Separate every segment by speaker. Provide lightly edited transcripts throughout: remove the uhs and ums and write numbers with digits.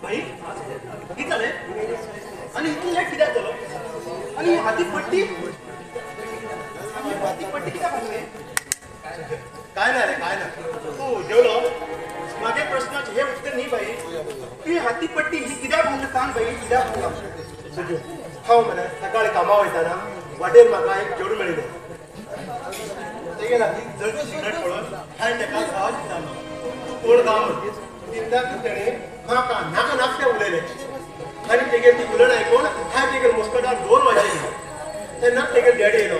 Speaker 1: भाई किती झाले आणि इथून लेट किती झालं आणि हाती पट्टी किती भाजले काय नाही रे काय नाही तू जेवलो माझ्या प्रश्नाचे हे उत्तर नाही भाई ती हाती पट्टी ही किती भाजलं सांग भाई किती भाजलं हो म्हणा सकाळी कामा वयताना वाटेर म्हाका एक चेडूं मेळिल्लें तेगे लागीं जळची सिगरेट पळोवन हांवें ताका आवाज दितालो कोण गांव तेन्ना तेणें म्हाका नाका नाकते उलयलें आनी तेगेर ती उलयन आयकून हांवें तेगेर मस्कटार 2 वाजयली तेन्ना तेगेर डॅडी येयलो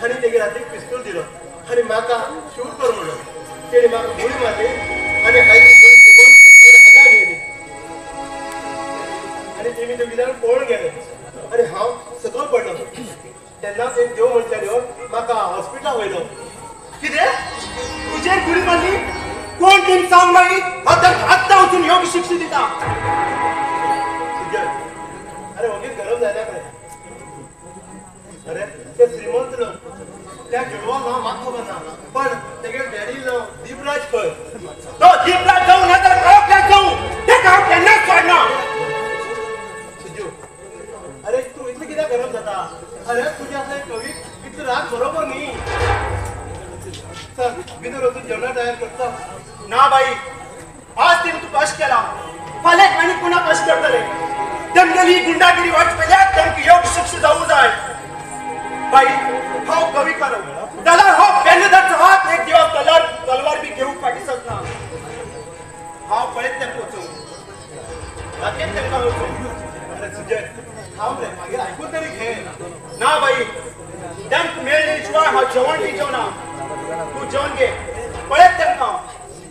Speaker 1: आनी तेगेर हातीक पिस्तूल दिलो आनी म्हाका शूट कर म्हणलो तेणी म्हाका गुळी मारली आनी हायची गुळी चुकून म्हज्या हाताक गेली आनी तेमी ते विधान पळोवन गेले आनी हांव सकयल पडलो तेन्नाच एक देव म्हणटाल्यो म्हाका हॉस्पिटलाक व्हयलो कितें तुजेर गुळी मारली कोण टीम सांग मागीर आत्तां वचून योग्य शिक्षा दिता अरे वगीर गरम जायना काय अरे ते श्रीमंत लोक त्या चेडवाक हांव म्हाका खबर ना पण तेगे डॅडी दीपराज खंय तो दीपराज जावं ना तर कळपल्याक जावं तेका हांव केन्नाच सोडना अरे तू इतलें कित्याक गरम जाता अरे तुजे असले कवी इतलें राग बरोबर न्ही चल भितर वचून जेवणा तयार करता ना बाई आज तिने तू कष्ट केला फाल्यां आनी पुन्हा कष्ट करतले दंगली गुंडागिरी वाट पयल्यार तांकां योग्य शिक्षा जावूं जाय बाई हांव कवी करो जाल्यार हांव पेन्नदारचो हात एक दिवस तलवार बी घेवंक फाटी सरना हांव पळयत तें पोचूं रातचें तेंकां वचूं अरे सुजय थांब रे मागीर आयकून तरी घे ना बाई तांकां मेळ्ळे शिवाय हांव जेवण दिवचो ना तूं जेवण घे पळयत तेंकां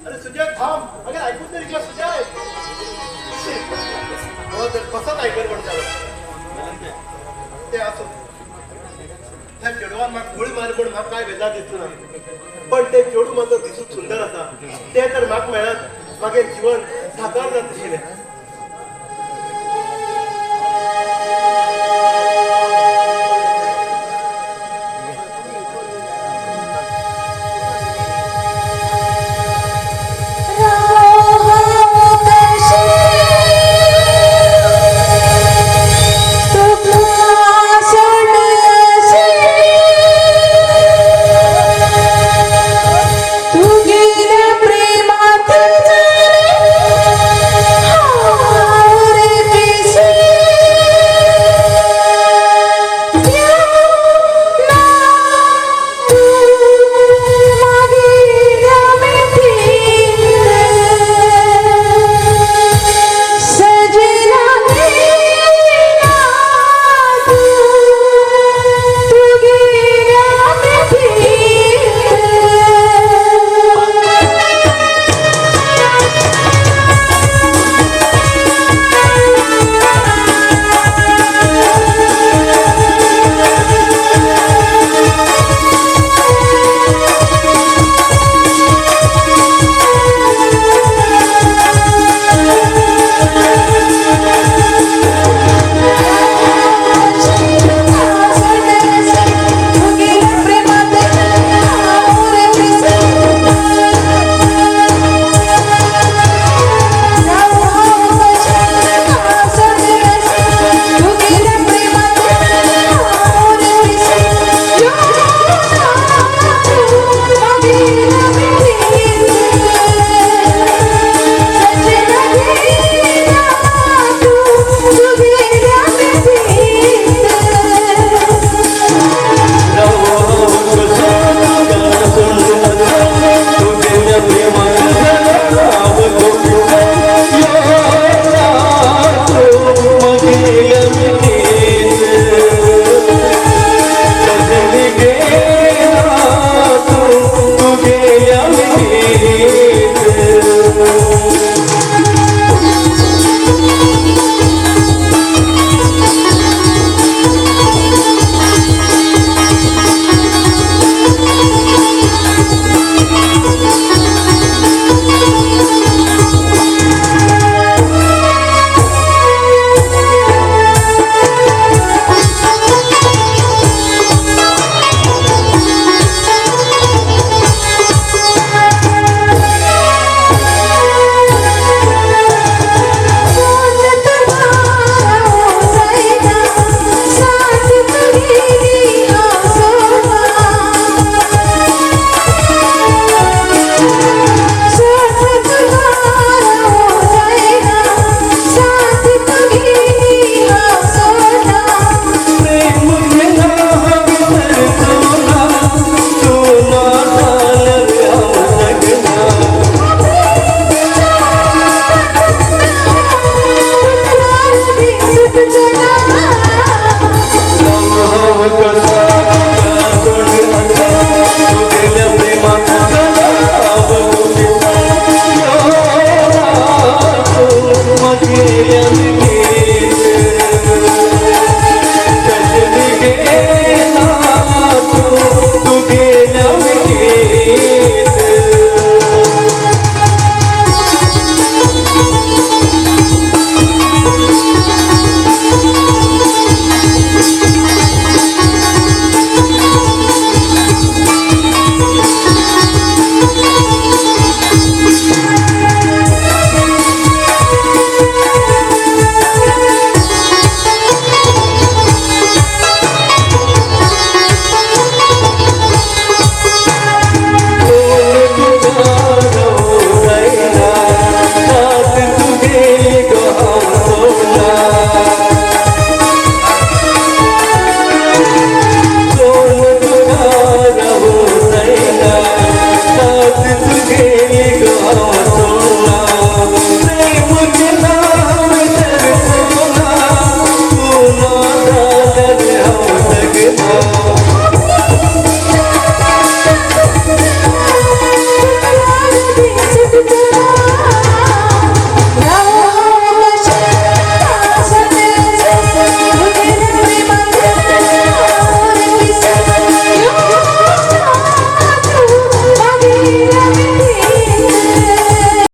Speaker 1: अरे सुजय थांब मागीर आयकून तरी घे सुजय हो तर कसोच आयकून म्हणटालो ते आसूं त्या चेडवान म्हाका गुळी मारली म्हूण म्हाका कांय बेजार दिसलो ना पण ते चेडूं म्हाजो दिसूंक सुंदर आसा ते तर म्हाका मेळत मागें जीवन साकार जाता आशिल्लें